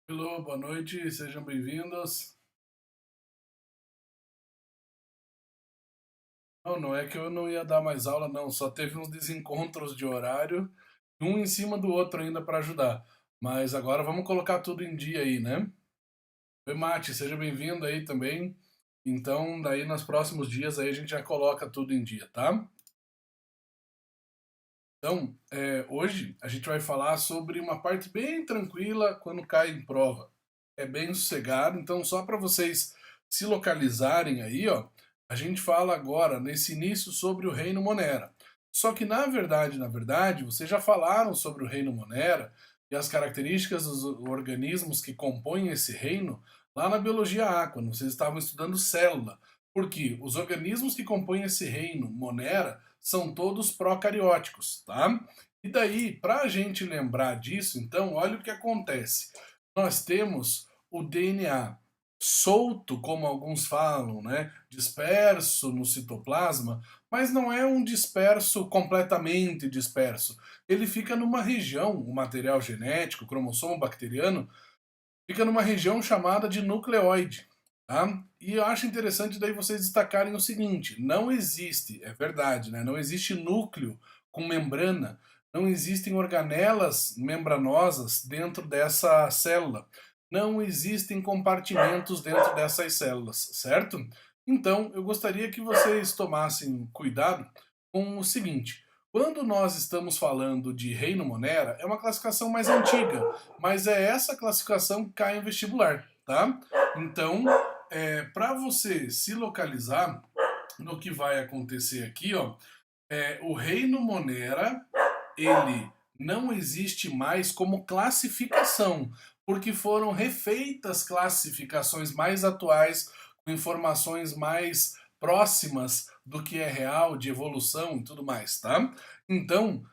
Hello, boa noite, sejam bem-vindos. Não é que eu não ia dar mais aula, não, só teve uns desencontros de horário, um em cima do outro ainda para ajudar. Mas agora vamos colocar tudo em dia aí, né? Oi, Mate, seja bem-vindo aí também. Então, daí nos próximos dias aí a gente já coloca tudo em dia, tá? Então, hoje a gente vai falar sobre uma parte bem tranquila quando cai em prova. É bem sossegado, então só para vocês se localizarem aí, ó, a gente fala agora nesse início sobre o Reino Monera. Só que na verdade, vocês já falaram sobre o Reino Monera e as características dos organismos que compõem esse reino lá na biologia A, quando vocês estavam estudando célula. Porque os organismos que compõem esse reino Monera são todos procarióticos, tá? E daí, para a gente lembrar disso, então, olha o que acontece. Nós temos o DNA solto, como alguns falam, né, disperso no citoplasma, mas não é um disperso completamente disperso. Ele fica numa região, o material genético, o cromossomo bacteriano, fica numa região chamada de nucleoide. Tá? E eu acho interessante daí vocês destacarem o seguinte: não existe, é verdade, né? Não existe núcleo com membrana, não existem organelas membranosas dentro dessa célula, não existem compartimentos dentro dessas células, certo? Então, eu gostaria que vocês tomassem cuidado com o seguinte: quando nós estamos falando de Reino Monera, é uma classificação mais antiga, mas é essa classificação que cai em vestibular, tá? Então, para você se localizar no que vai acontecer aqui, ó, o Reino Monera, ele não existe mais como classificação, porque foram refeitas classificações mais atuais, com informações mais próximas do que é real, de evolução e tudo mais, tá? Então,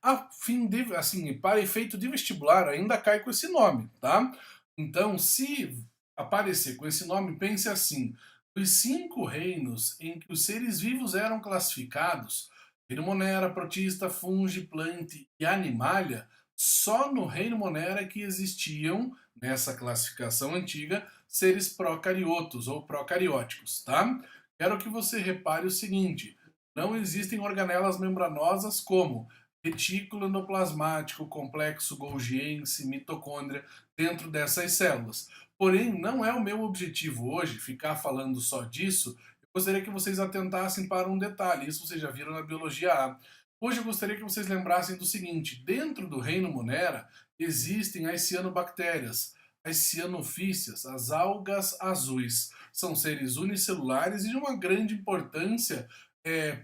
a fim de, assim, para efeito de vestibular, ainda cai com esse nome, tá? Então, se aparecer com esse nome, pense assim: os cinco reinos em que os seres vivos eram classificados, Reino Monera, Protista, Fungi, Plante e Animalia, só no Reino Monera é que existiam, nessa classificação antiga, seres procariotos ou procarióticos, tá? Quero que você repare o seguinte: não existem organelas membranosas como retículo endoplasmático, complexo golgiense, mitocôndria dentro dessas células. Porém, não é o meu objetivo hoje ficar falando só disso. Eu gostaria que vocês atentassem para um detalhe, isso vocês já viram na biologia A. Hoje eu gostaria que vocês lembrassem do seguinte: dentro do reino Monera existem as cianobactérias, as cianofícias, as algas azuis. São seres unicelulares e de uma grande importância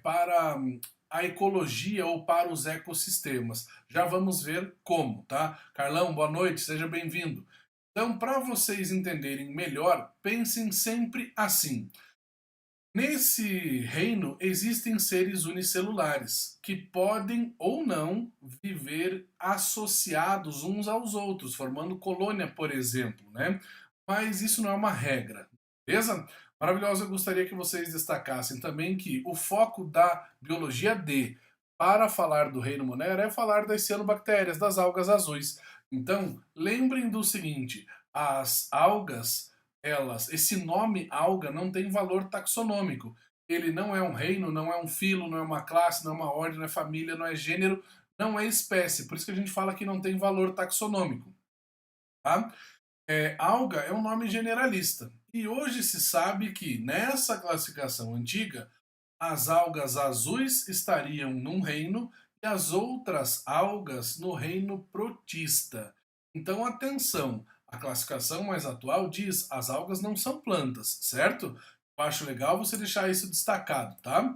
para a ecologia ou para os ecossistemas. Já vamos ver como, tá? Carlão, boa noite, seja bem-vindo. Então, para vocês entenderem melhor, pensem sempre assim: nesse reino existem seres unicelulares que podem ou não viver associados uns aos outros, formando colônia, por exemplo, né? Mas isso não é uma regra, beleza? Maravilhoso, eu gostaria que vocês destacassem também que o foco da biologia D para falar do reino Monera é falar das cianobactérias, das algas azuis. Então, lembrem do seguinte: as algas, esse nome alga não tem valor taxonômico. Ele não é um reino, não é um filo, não é uma classe, não é uma ordem, não é família, não é gênero, não é espécie. Por isso que a gente fala que não tem valor taxonômico. Tá? Alga é um nome generalista. E hoje se sabe que nessa classificação antiga, as algas azuis estariam num reino e as outras algas no reino protista. Então, atenção, a classificação mais atual diz as algas não são plantas, certo? Eu acho legal você deixar isso destacado, tá?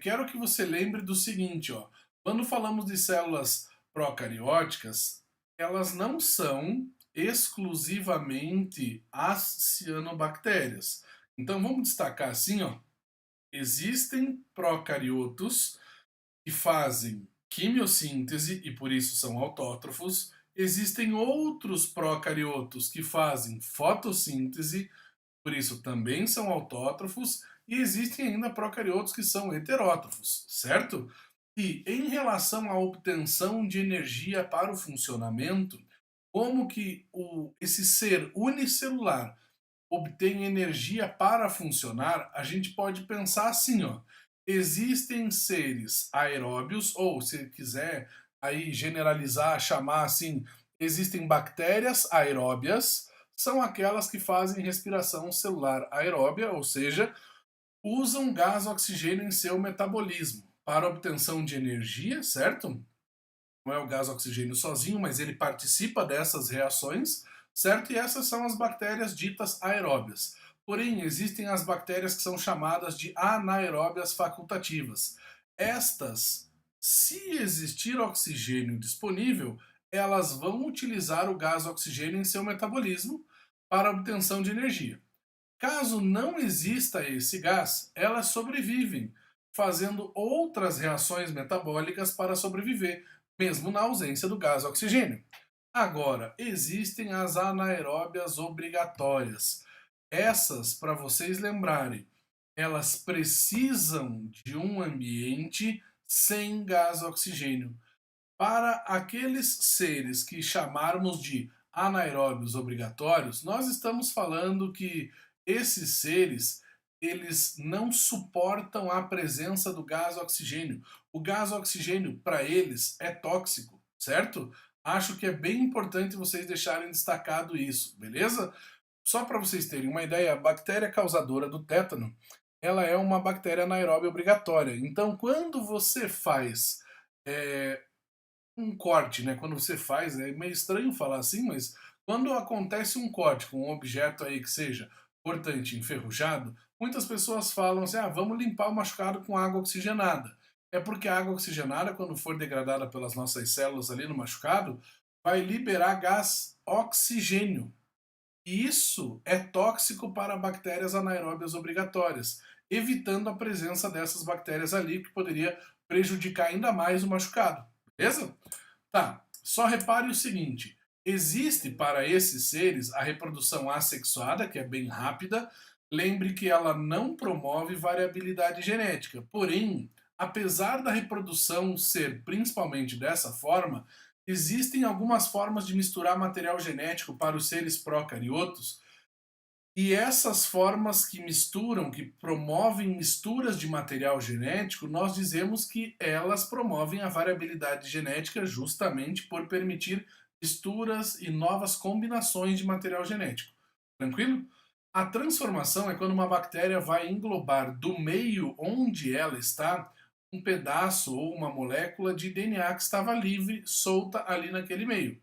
Quero que você lembre do seguinte, ó. Quando falamos de células procarióticas, elas não são exclusivamente as cianobactérias. Então vamos destacar assim, ó. Existem procariotos que fazem quimiossíntese e por isso são autótrofos. Existem outros procariotos que fazem fotossíntese, por isso também são autótrofos. E existem ainda procariotos que são heterótrofos, certo? E em relação à obtenção de energia para o funcionamento, como que esse ser unicelular obtém energia para funcionar, a gente pode pensar assim, ó. Existem seres aeróbios, ou se quiser aí generalizar, chamar assim, existem bactérias aeróbias, são aquelas que fazem respiração celular aeróbia, ou seja, usam gás oxigênio em seu metabolismo para obtenção de energia, certo? Não é o gás oxigênio sozinho, mas ele participa dessas reações, certo? E essas são as bactérias ditas aeróbias. Porém, existem as bactérias que são chamadas de anaeróbias facultativas. Estas, se existir oxigênio disponível, elas vão utilizar o gás oxigênio em seu metabolismo para a obtenção de energia. Caso não exista esse gás, elas sobrevivem, fazendo outras reações metabólicas para sobreviver, mesmo na ausência do gás oxigênio. Agora, existem as anaeróbias obrigatórias. Essas, para vocês lembrarem, elas precisam de um ambiente sem gás oxigênio. Para aqueles seres que chamarmos de anaeróbios obrigatórios, nós estamos falando que esses seres eles não suportam a presença do gás oxigênio. O gás oxigênio para eles é tóxico, certo? Acho que é bem importante vocês deixarem destacado isso, beleza? Só para vocês terem uma ideia, a bactéria causadora do tétano, ela é uma bactéria anaeróbia obrigatória. Então, quando você faz é, um corte, né? Quando você faz, é meio estranho falar assim, mas quando acontece um corte com um objeto aí que seja cortante enferrujado, muitas pessoas falam assim: ah, vamos limpar o machucado com água oxigenada. É porque a água oxigenada, quando for degradada pelas nossas células ali no machucado, vai liberar gás oxigênio. E isso é tóxico para bactérias anaeróbias obrigatórias, evitando a presença dessas bactérias ali, que poderia prejudicar ainda mais o machucado. Beleza? Tá, só repare o seguinte: existe para esses seres a reprodução assexuada, que é bem rápida. Lembre que ela não promove variabilidade genética. Porém, apesar da reprodução ser principalmente dessa forma, existem algumas formas de misturar material genético para os seres procariotos e essas formas que misturam, que promovem misturas de material genético, nós dizemos que elas promovem a variabilidade genética justamente por permitir misturas e novas combinações de material genético. Tranquilo? A transformação é quando uma bactéria vai englobar do meio onde ela está um pedaço ou uma molécula de DNA que estava livre, solta ali naquele meio.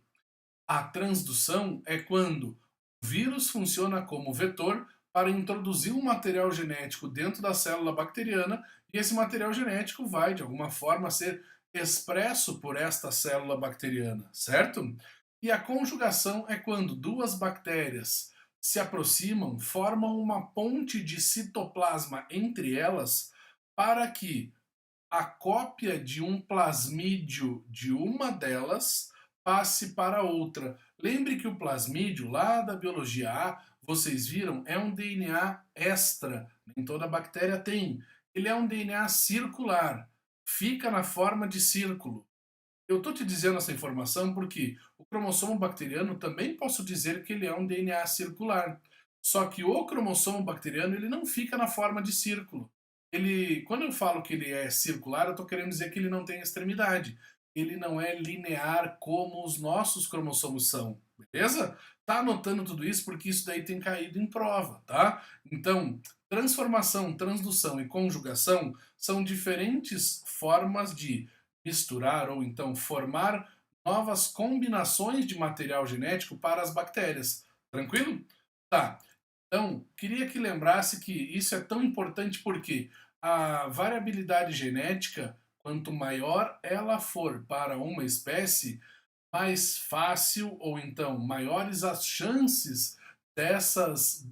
A transdução é quando o vírus funciona como vetor para introduzir um material genético dentro da célula bacteriana e esse material genético vai, de alguma forma, ser expresso por esta célula bacteriana, certo? E a conjugação é quando duas bactérias se aproximam, formam uma ponte de citoplasma entre elas para que a cópia de um plasmídio de uma delas passe para a outra. Lembre que o plasmídio, lá da biologia A, vocês viram, é um DNA extra. Nem toda bactéria tem. Ele é um DNA circular. Fica na forma de círculo. Eu estou te dizendo essa informação porque o cromossomo bacteriano também posso dizer que ele é um DNA circular. Só que o cromossomo bacteriano ele não fica na forma de círculo. Ele, quando eu falo que ele é circular, eu estou querendo dizer que ele não tem extremidade. Ele não é linear como os nossos cromossomos são, beleza? Tá anotando tudo isso porque isso daí tem caído em prova, tá? Então, transformação, transdução e conjugação são diferentes formas de misturar ou então formar novas combinações de material genético para as bactérias. Tranquilo? Tá. Então, queria que lembrasse que isso é tão importante porque a variabilidade genética, quanto maior ela for para uma espécie, mais fácil ou então maiores as chances dessas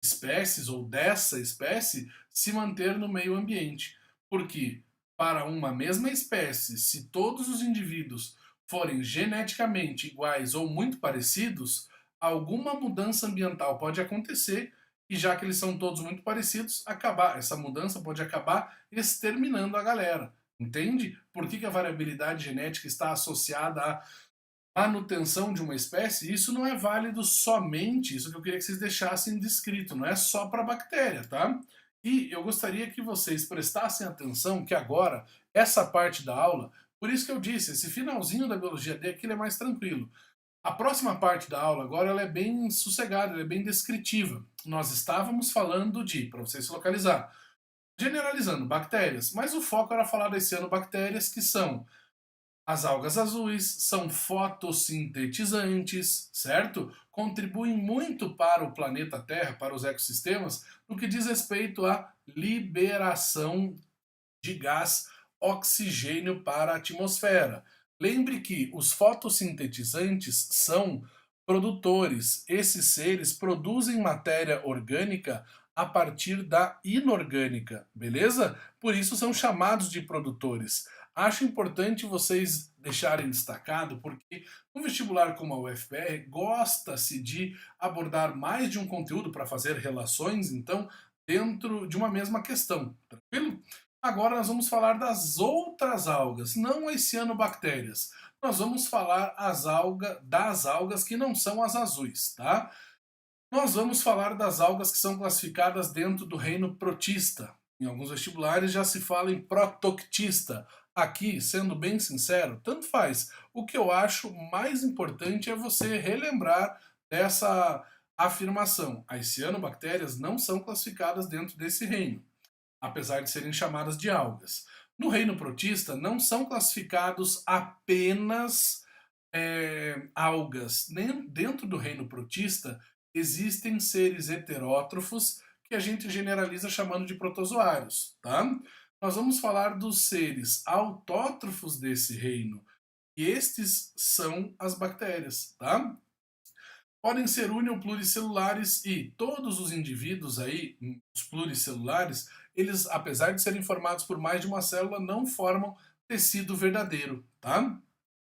espécies ou dessa espécie se manter no meio ambiente. Porque para uma mesma espécie, se todos os indivíduos forem geneticamente iguais ou muito parecidos, alguma mudança ambiental pode acontecer e já que eles são todos muito parecidos, essa mudança pode acabar exterminando a galera. Entende? Por que a variabilidade genética está associada a manutenção de uma espécie, isso não é válido somente, isso que eu queria que vocês deixassem descrito, não é só para bactéria, tá? E eu gostaria que vocês prestassem atenção que agora, essa parte da aula, por isso que eu disse, esse finalzinho da biologia D aqui ele é mais tranquilo. A próxima parte da aula agora ela é bem sossegada, ela é bem descritiva. Nós estávamos falando de, para vocês se localizar, generalizando, bactérias, mas o foco era falar das cianobactérias, que são as algas azuis, são fotossintetizantes, certo? Contribuem muito para o planeta Terra, para os ecossistemas, no que diz respeito à liberação de gás oxigênio para a atmosfera. Lembre que os fotossintetizantes são produtores. Esses seres produzem matéria orgânica a partir da inorgânica, beleza? Por isso são chamados de produtores. Acho importante vocês deixarem destacado, porque no vestibular como a UFPR gosta-se de abordar mais de um conteúdo para fazer relações, então, dentro de uma mesma questão, tranquilo? Agora nós vamos falar das outras algas, não as cianobactérias. Nós vamos falar das algas que não são as azuis, tá? Nós vamos falar das algas que são classificadas dentro do reino protista. Em alguns vestibulares já se fala em protoctista. Aqui, sendo bem sincero, tanto faz. O que eu acho mais importante é você relembrar dessa afirmação. As cianobactérias não são classificadas dentro desse reino, apesar de serem chamadas de algas. No reino protista, não são classificados apenas algas. Dentro do reino protista, existem seres heterótrofos que a gente generaliza chamando de protozoários, tá? Nós vamos falar dos seres autótrofos desse reino, e estes são as bactérias, tá? Podem ser uni ou pluricelulares e todos os indivíduos aí, os pluricelulares, eles, apesar de serem formados por mais de uma célula, não formam tecido verdadeiro, tá?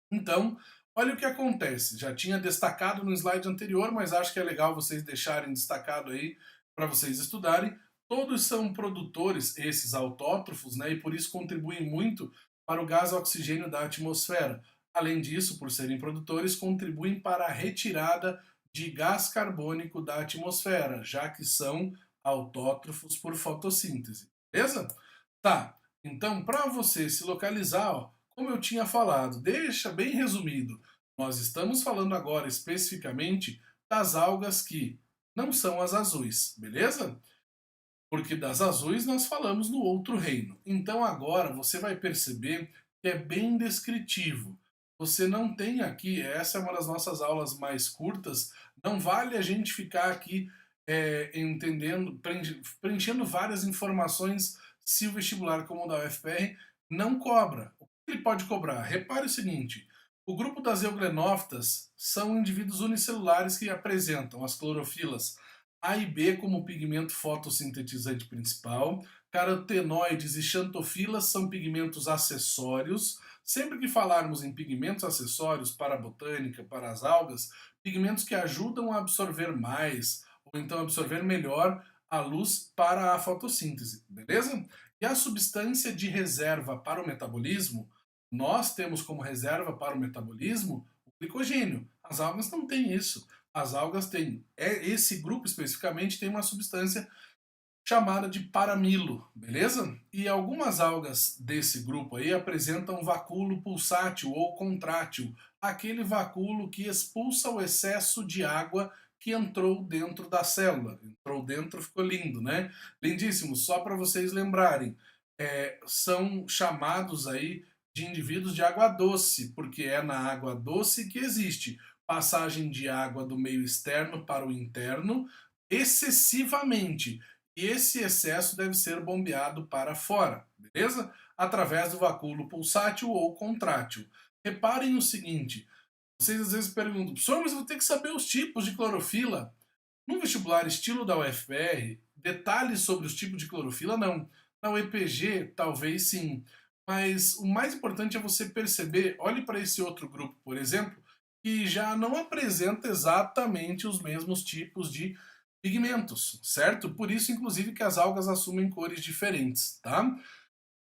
Então, olha o que acontece. Já tinha destacado no slide anterior, mas acho que é legal vocês deixarem destacado aí para vocês estudarem. Todos são produtores, esses autótrofos, né, e por isso contribuem muito para o gás oxigênio da atmosfera. Além disso, por serem produtores, contribuem para a retirada de gás carbônico da atmosfera, já que são autótrofos por fotossíntese. Beleza? Tá. Então, para você se localizar, ó, como eu tinha falado, deixa bem resumido. Nós estamos falando agora especificamente das algas que não são as azuis, beleza? Porque das azuis nós falamos no outro reino. Então agora você vai perceber que é bem descritivo. Você não tem aqui, essa é uma das nossas aulas mais curtas, não vale a gente ficar aqui entendendo, preenchendo várias informações se o vestibular como o da UFPR não cobra. O que ele pode cobrar? Repare o seguinte, o grupo das euglenófitas são indivíduos unicelulares que apresentam as clorofilas A e B como pigmento fotossintetizante principal, carotenoides e xantofilas são pigmentos acessórios. Sempre que falarmos em pigmentos acessórios para a botânica, para as algas, pigmentos que ajudam a absorver mais, ou então absorver melhor a luz para a fotossíntese, beleza? E a substância de reserva para o metabolismo, nós temos como reserva para o metabolismo o glicogênio. As algas não têm isso. As algas têm, esse grupo especificamente tem uma substância chamada de paramilo, beleza? E algumas algas desse grupo aí apresentam vacúolo pulsátil ou contrátil, aquele vacúolo que expulsa o excesso de água que entrou dentro da célula. Entrou dentro, ficou lindo, né? Lindíssimo, só para vocês lembrarem, são chamados aí de indivíduos de água doce, porque é na água doce que existe passagem de água do meio externo para o interno excessivamente. E esse excesso deve ser bombeado para fora, beleza? Através do vacúolo pulsátil ou contrátil. Reparem o seguinte, vocês às vezes perguntam, professor, mas eu vou ter que saber os tipos de clorofila? No vestibular estilo da UFPR, detalhes sobre os tipos de clorofila não. Na UEPG, talvez sim. Mas o mais importante é você perceber, olhe para esse outro grupo, por exemplo, que já não apresenta exatamente os mesmos tipos de pigmentos, certo? Por isso, inclusive, que as algas assumem cores diferentes, tá?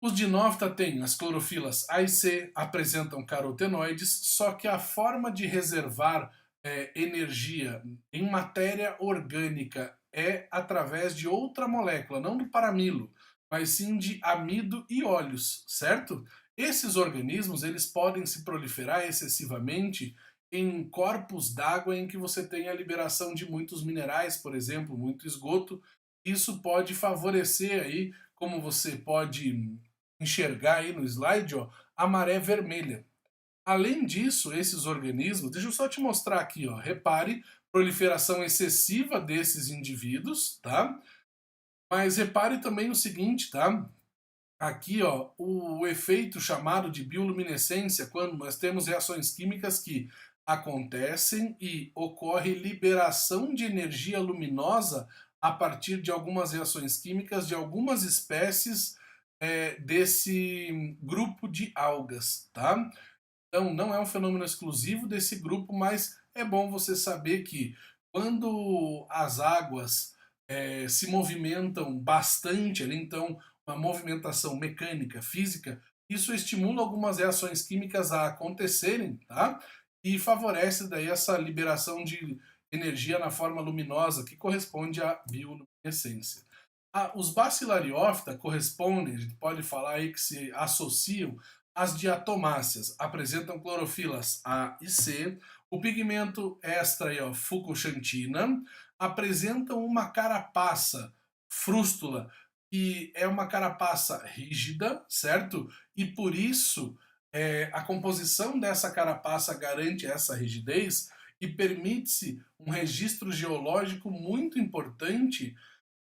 Os dinófita têm as clorofilas A e C, apresentam carotenoides, só que a forma de reservar energia em matéria orgânica é através de outra molécula, não do paramilo, mas sim de amido e óleos, certo? Esses organismos eles podem se proliferar excessivamente em corpos d'água em que você tem a liberação de muitos minerais, por exemplo, muito esgoto. Isso pode favorecer aí, como você pode enxergar aí no slide, ó, a maré vermelha. Além disso, esses organismos, deixa eu só te mostrar aqui, ó, repare, proliferação excessiva desses indivíduos, tá? Mas repare também o seguinte, tá? Aqui, ó, o efeito chamado de bioluminescência, quando nós temos reações químicas que acontecem e ocorre liberação de energia luminosa a partir de algumas reações químicas de algumas espécies desse grupo de algas, tá? Então, não é um fenômeno exclusivo desse grupo, mas é bom você saber que quando as águas se movimentam bastante, ali, então, uma movimentação mecânica, física, isso estimula algumas reações químicas a acontecerem, tá? E favorece daí essa liberação de energia na forma luminosa, que corresponde à bioluminescência. Os bacilariófita correspondem, a gente pode falar aí que se associam às diatomáceas, apresentam clorofilas A e C, o pigmento extra aí, ó, fucoxantina, apresentam uma carapaça frústula, que é uma carapaça rígida, certo? E por isso a composição dessa carapaça garante essa rigidez e permite-se um registro geológico muito importante,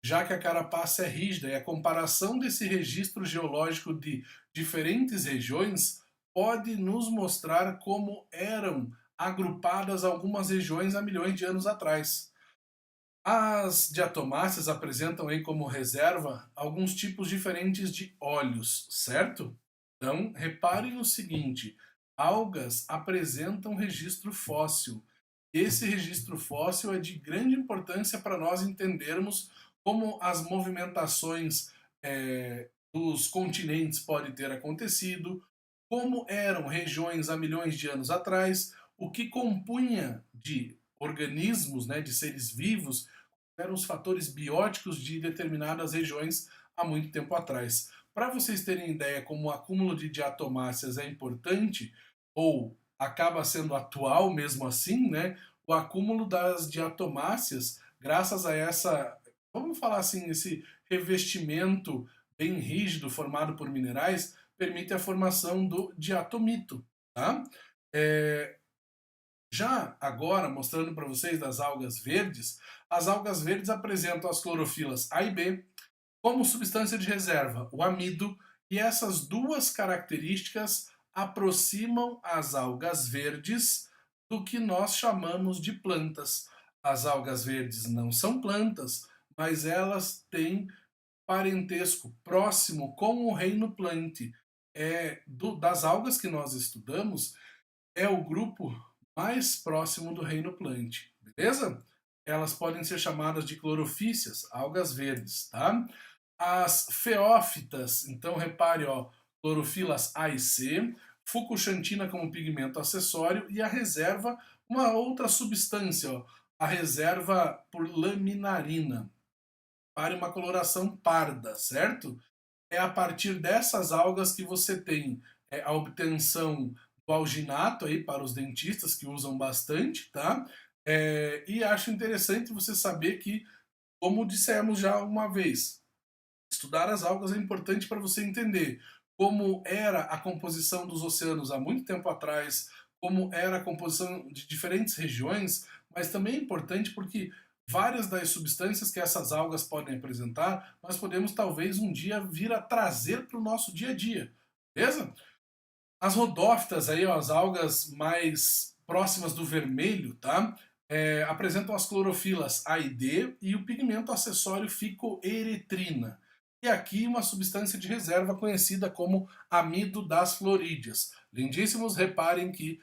já que a carapaça é rígida, e a comparação desse registro geológico de diferentes regiões pode nos mostrar como eram agrupadas algumas regiões há milhões de anos atrás. As diatomáceas apresentam aí como reserva alguns tipos diferentes de óleos, certo? Então, reparem o seguinte: algas apresentam registro fóssil. Esse registro fóssil é de grande importância para nós entendermos como as movimentações dos continentes podem ter acontecido, como eram regiões há milhões de anos atrás, o que compunha de organismos, né, de seres vivos, eram os fatores bióticos de determinadas regiões há muito tempo atrás. Para vocês terem ideia como o acúmulo de diatomáceas é importante, ou acaba sendo atual mesmo assim, né? O acúmulo das diatomáceas, graças a essa, vamos falar assim, esse revestimento bem rígido formado por minerais, permite a formação do diatomito, tá? É, já agora, mostrando para vocês das algas verdes, as algas verdes apresentam as clorofilas A e B como substância de reserva, o amido, e essas duas características aproximam as algas verdes do que nós chamamos de plantas. As algas verdes não são plantas, mas elas têm parentesco próximo com o reino plante. Das algas que nós estudamos, é o grupo mais próximo do reino plant, beleza? Elas podem ser chamadas de clorofícias, algas verdes, tá? As feófitas, então repare, ó, clorofilas A e C, fucoxantina como pigmento acessório e a reserva, uma outra substância, ó, a reserva por laminarina, para uma coloração parda, certo? É a partir dessas algas que você tem a obtenção do alginato aí para os dentistas que usam bastante, tá? E acho interessante você saber que, como dissemos já uma vez, estudar as algas é importante para você entender como era a composição dos oceanos há muito tempo atrás, como era a composição de diferentes regiões, mas também é importante porque várias das substâncias que essas algas podem apresentar, nós podemos talvez um dia vir a trazer para o nosso dia a dia, beleza? As rodófitas, aí, ó, as algas mais próximas do vermelho, tá? Apresentam as clorofilas A e D e o pigmento acessório ficoeretrina. E aqui uma substância de reserva conhecida como amido das florídeas. Lindíssimos, reparem que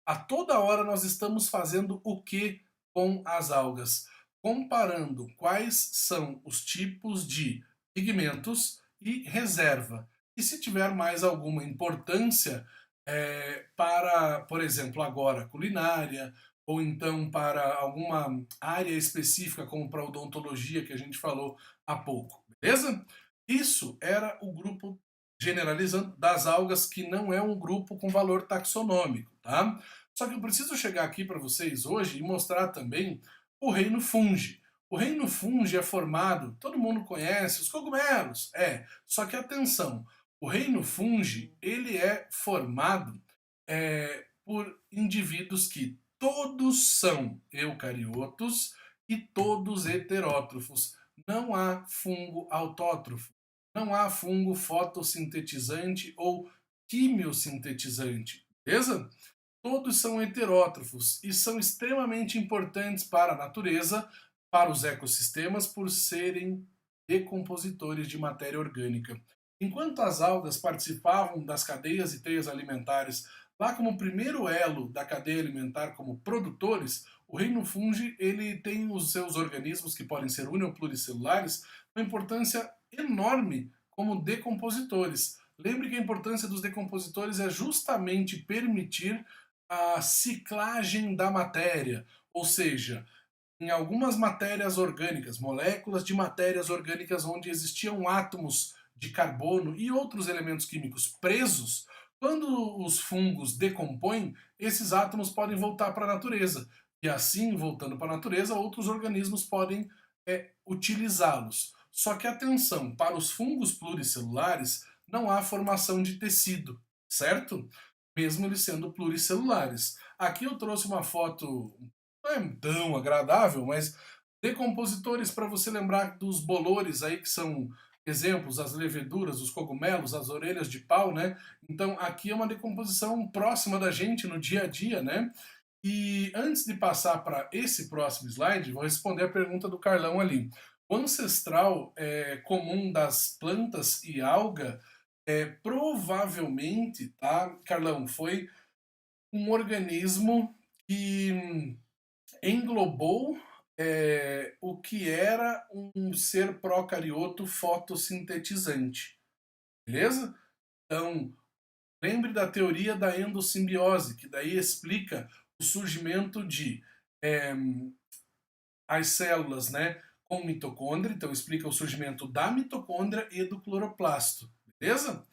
a toda hora nós estamos fazendo o que com as algas? Comparando quais são os tipos de pigmentos e reserva. e se tiver mais alguma importância para, por exemplo, agora culinária, ou então para alguma área específica, como para odontologia, que a gente falou há pouco, beleza? Isso era o grupo, generalizando, das algas, que não é um grupo com valor taxonômico, tá? Só que eu preciso chegar aqui para vocês hoje e mostrar também o reino fungi. O reino fungi é formado, todo mundo conhece, os cogumelos, só que atenção, o reino fungi, ele é formado por indivíduos que todos são eucariotos e todos heterótrofos. Não há fungo autótrofo, não há fungo fotossintetizante ou quimiosintetizante, beleza? Todos são heterótrofos e são extremamente importantes para a natureza, para os ecossistemas, por serem decompositores de matéria orgânica. Enquanto as algas participavam das cadeias e teias alimentares lá como primeiro elo da cadeia alimentar como produtores, o reino fungi ele tem os seus organismos que podem ser uni ou pluricelulares uma importância enorme como decompositores. Lembre que a importância dos decompositores é justamente permitir a ciclagem da matéria, ou seja, em algumas matérias orgânicas, moléculas de matérias orgânicas onde existiam átomos de carbono e outros elementos químicos presos, quando os fungos decompõem, esses átomos podem voltar para a natureza. E assim, voltando para a natureza, outros organismos podem utilizá-los. Só que atenção, para os fungos pluricelulares não há formação de tecido, certo? Mesmo eles sendo pluricelulares. Aqui eu trouxe uma foto, não é tão agradável, mas decompositores para você lembrar dos bolores aí, que são exemplos, as leveduras, os cogumelos, as orelhas de pau, né? Então aqui é uma decomposição próxima da gente no dia a dia, né? E antes de passar para esse próximo slide, vou responder a pergunta do Carlão ali. O ancestral comum das plantas e alga provavelmente, tá, Carlão, foi um organismo que englobou o que era um ser procarioto fotossintetizante, beleza? Então, lembre da teoria da endossimbiose, que daí explica o surgimento de é, as células, né, com mitocôndria, então explica o surgimento da mitocôndria e do cloroplasto, beleza?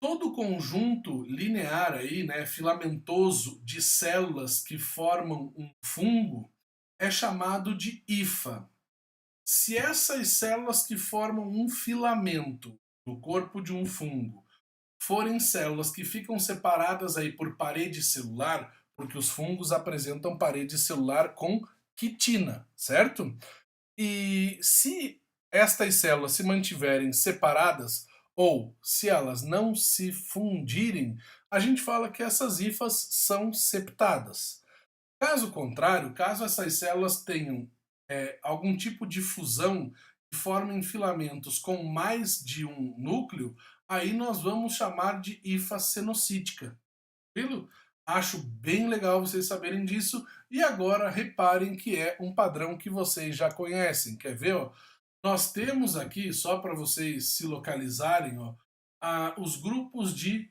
Todo o conjunto linear aí, né, filamentoso de células que formam um fungo é chamado de hifa. Se essas células que formam um filamento no corpo de um fungo forem células que ficam separadas aí por parede celular, porque os fungos apresentam parede celular com quitina, certo? E se estas células se mantiverem separadas ou se elas não se fundirem, a gente fala que essas hifas são septadas. Caso contrário, caso essas células tenham algum tipo de fusão que formem filamentos com mais de um núcleo, aí nós vamos chamar de hifa cenocítica. Tranquilo? Acho bem legal vocês saberem disso. E agora reparem que é um padrão que vocês já conhecem. Quer ver? Ó? Nós temos aqui, só para vocês se localizarem, ó, os grupos de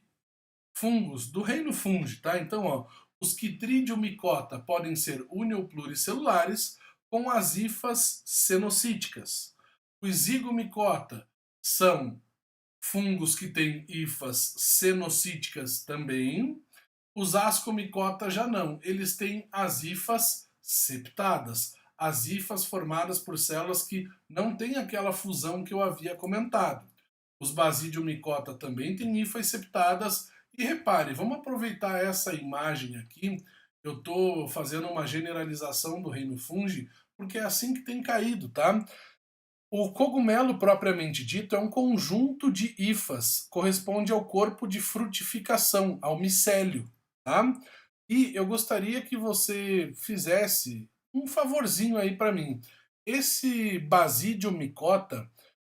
fungos do reino fungi, tá? Então, ó, os Chytridium-micota podem ser uni ou pluricelulares com as hifas cenocíticas. Os zigomicota são fungos que têm hifas cenocíticas também. Os ascomicota já não, eles têm as hifas septadas, as hifas formadas por células que não têm aquela fusão que eu havia comentado. Os basidiomicota também têm hifas septadas. E repare, vamos aproveitar essa imagem aqui. Eu estou fazendo uma generalização do reino fungi, porque é assim que tem caído, tá? O cogumelo propriamente dito é um conjunto de hifas, corresponde ao corpo de frutificação, ao micélio, tá? E eu gostaria que você fizesse um favorzinho aí para mim. Esse Basidium micota,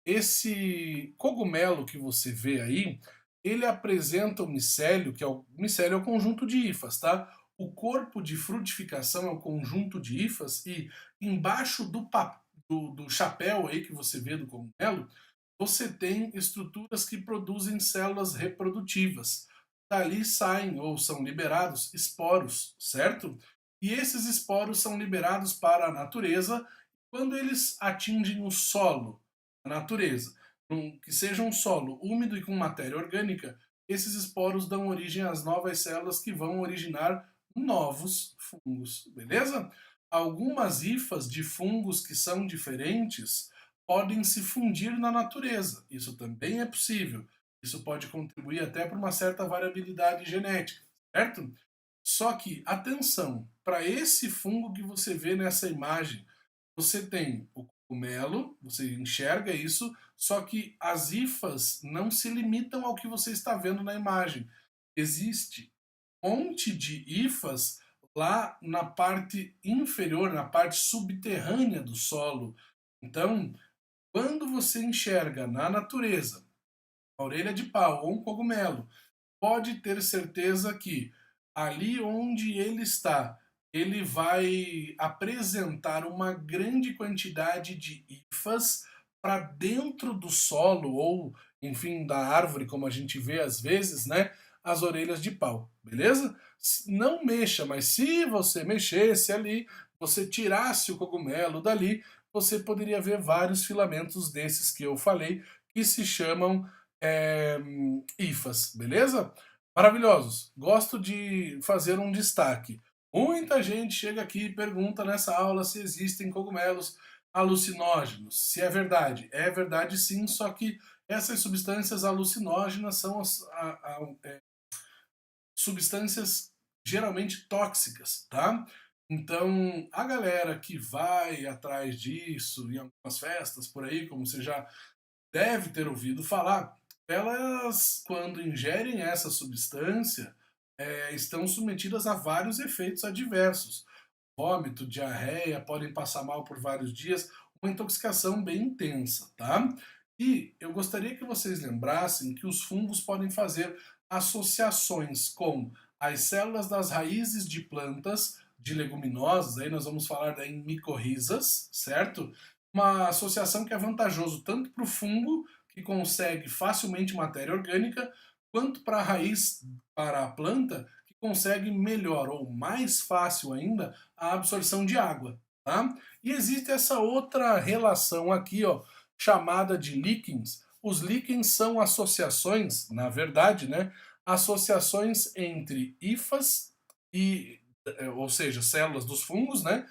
esse cogumelo que você vê aí, ele apresenta o micélio, que é o micélio é o conjunto de hifas, tá? O corpo de frutificação é o conjunto de hifas e embaixo do chapéu aí que você vê do cogumelo, você tem estruturas que produzem células reprodutivas. Dali saem ou são liberados esporos, certo? E esses esporos são liberados para a natureza quando eles atingem o solo, a natureza. Que seja um solo úmido e com matéria orgânica, esses esporos dão origem às novas células que vão originar novos fungos, beleza? Algumas hifas de fungos que são diferentes podem se fundir na natureza. Isso também é possível. Isso pode contribuir até para uma certa variabilidade genética, certo? Só que, atenção, para esse fungo que você vê nessa imagem, você tem o cogumelo, você enxerga isso, só que as hifas não se limitam ao que você está vendo na imagem. Existe um monte de hifas lá na parte inferior, na parte subterrânea do solo. Então, quando você enxerga na natureza a orelha de pau ou um cogumelo, pode ter certeza que ali onde ele está, ele vai apresentar uma grande quantidade de hifas para dentro do solo ou, enfim, da árvore, como a gente vê às vezes, né? As orelhas de pau, beleza? Não mexa, mas se você mexesse ali, você tirasse o cogumelo dali, você poderia ver vários filamentos desses que eu falei, que se chamam hifas, beleza? Maravilhosos. Gosto de fazer um destaque. Muita gente chega aqui e pergunta nessa aula se existem cogumelos alucinógenos. Se é verdade. É verdade sim, só que essas substâncias alucinógenas são substâncias geralmente tóxicas, tá? Então, a galera que vai atrás disso em algumas festas por aí, como você já deve ter ouvido falar, elas, quando ingerem essa substância, estão submetidas a vários efeitos adversos. Vômito, diarreia, podem passar mal por vários dias, uma intoxicação bem intensa, tá? E eu gostaria que vocês lembrassem que os fungos podem fazer associações com as células das raízes de plantas, de leguminosas, aí nós vamos falar da micorrizas, certo? Uma associação que é vantajoso tanto para o fungo, que consegue facilmente matéria orgânica, quanto para a raiz, para a planta, que consegue melhor ou mais fácil ainda a absorção de água. Tá? E existe essa outra relação aqui, ó, chamada de líquens. Os líquens são associações, na verdade, né, associações entre hifas e, ou seja, células dos fungos, né,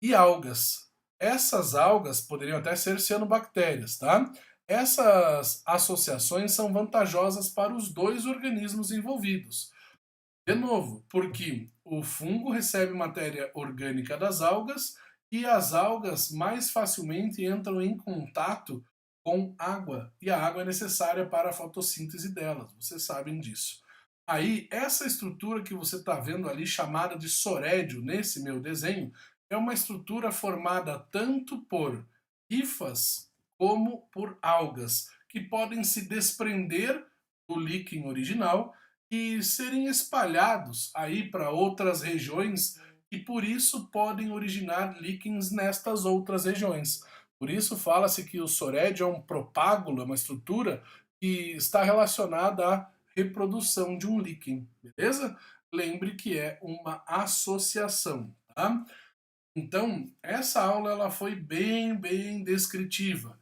e algas. Essas algas poderiam até ser cianobactérias, tá? Essas associações são vantajosas para os dois organismos envolvidos. De novo, porque o fungo recebe matéria orgânica das algas e as algas mais facilmente entram em contato com água. E a água é necessária para a fotossíntese delas, vocês sabem disso. Aí, essa estrutura que você está vendo ali, chamada de sorédio, nesse meu desenho, é uma estrutura formada tanto por hifas como por algas, que podem se desprender do líquen original e serem espalhados aí para outras regiões e por isso podem originar líquens nestas outras regiões. Por isso fala-se que o sorédio é um propágulo, é uma estrutura que está relacionada à reprodução de um líquen, beleza? Lembre que é uma associação, tá? Então, essa aula ela foi bem descritiva.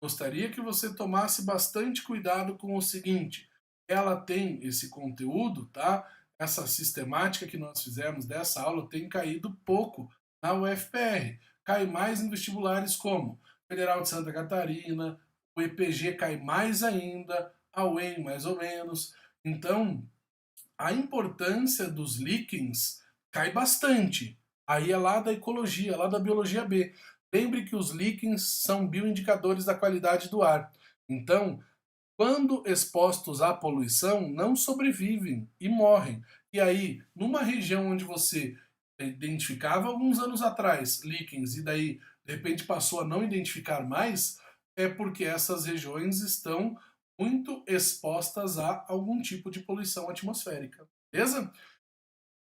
Gostaria que você tomasse bastante cuidado com o seguinte: ela tem esse conteúdo, tá? Essa sistemática que nós fizemos dessa aula tem caído pouco na UFPR. Cai mais em vestibulares como Federal de Santa Catarina, o EPG cai mais ainda, a UEM mais ou menos. Então, a importância dos líquens cai bastante. Aí é lá da ecologia, lá da biologia B. Lembre que os líquens são bioindicadores da qualidade do ar. Então, quando expostos à poluição, não sobrevivem e morrem. E aí, numa região onde você identificava alguns anos atrás líquens e daí de repente passou a não identificar mais, é porque essas regiões estão muito expostas a algum tipo de poluição atmosférica. Beleza?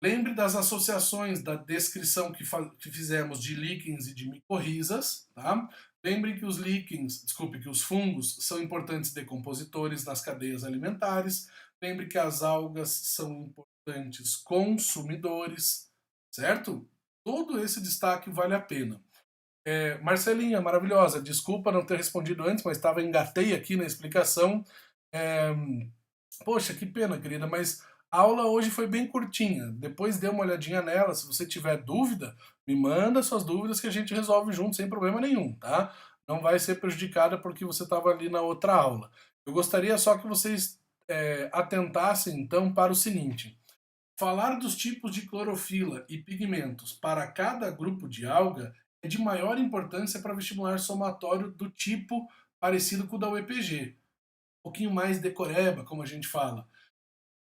Lembre das associações da descrição que fizemos de líquens e de micorrizas, tá? Lembre que os líquens, desculpe, que os fungos são importantes decompositores nas cadeias alimentares. Lembre que as algas são importantes consumidores, certo? Todo esse destaque vale a pena. Marcelinha, maravilhosa, desculpa não ter respondido antes, mas engatei aqui na explicação. É, Poxa, que pena, querida, mas a aula hoje foi bem curtinha. Depois dê uma olhadinha nela. Se você tiver dúvida, me manda suas dúvidas que a gente resolve junto sem problema nenhum, tá? Não vai ser prejudicada porque você estava ali na outra aula. Eu gostaria só que vocês atentassem então para o seguinte: falar dos tipos de clorofila e pigmentos para cada grupo de alga é de maior importância para vestibular somatório do tipo parecido com o da UEPG. Um pouquinho mais decoreba, como a gente fala.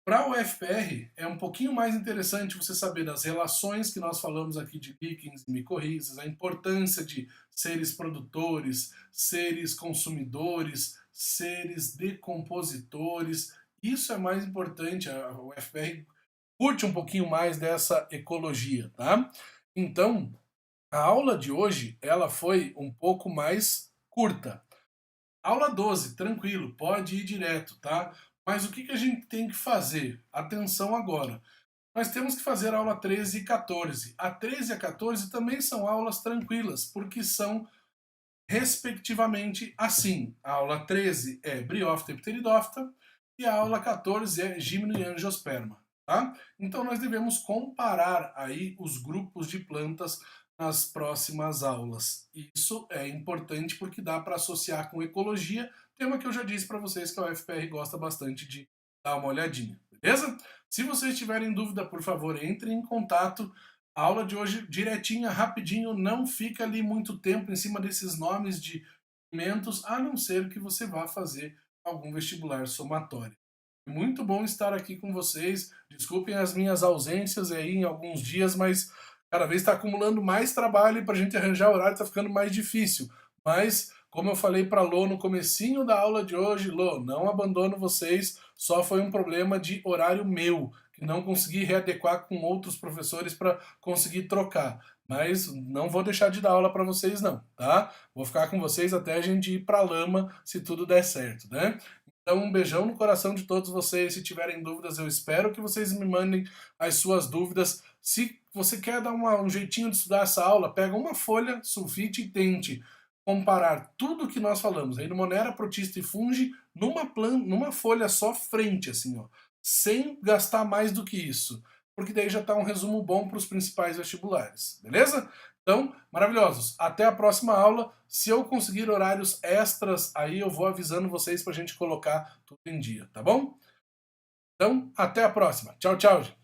Para o FPR, é um pouquinho mais interessante você saber das relações que nós falamos aqui de líquens e micorrizas, a importância de seres produtores, seres consumidores, seres decompositores. Isso é mais importante, o FPR curte um pouquinho mais dessa ecologia, tá? Então, a aula de hoje, ela foi um pouco mais curta. Aula 12, tranquilo, pode ir direto, tá? Mas o que a gente tem que fazer? Atenção agora. Nós temos que fazer a aula 13 e 14. A 13 e a 14 também são aulas tranquilas, porque são, respectivamente, assim. A aula 13 é Bryophyta e Pteridophyta e a aula 14 é Gímeno e Angiosperma, tá? Então nós devemos comparar aí os grupos de plantas nas próximas aulas. Isso é importante porque dá para associar com ecologia, tema que eu já disse para vocês que a UFPR gosta bastante de dar uma olhadinha, beleza? Se vocês tiverem dúvida, por favor, entrem em contato. A aula de hoje, direitinha, rapidinho, não fica ali muito tempo em cima desses nomes de pigmentos, a não ser que você vá fazer algum vestibular somatório. Muito bom estar aqui com vocês. Desculpem as minhas ausências aí em alguns dias, mas cada vez está acumulando mais trabalho e para a gente arranjar horário está ficando mais difícil. Mas, como eu falei para a Lô no comecinho da aula de hoje, Lô, não abandono vocês, só foi um problema de horário meu, que não consegui readequar com outros professores para conseguir trocar. Mas não vou deixar de dar aula para vocês não, tá? Vou ficar com vocês até a gente ir para a lama, se tudo der certo, né? Então, um beijão no coração de todos vocês. Se tiverem dúvidas, eu espero que vocês me mandem as suas dúvidas. Se você quer dar um jeitinho de estudar essa aula, pega uma folha, sulfite e tente comparar tudo que nós falamos, Rhizomonera, protista e fungi, numa folha só frente, assim, ó, sem gastar mais do que isso. Porque daí já está um resumo bom para os principais vestibulares, beleza? Então, maravilhosos. Até a próxima aula. Se eu conseguir horários extras, aí eu vou avisando vocês para a gente colocar tudo em dia, tá bom? Então, até a próxima. Tchau, tchau.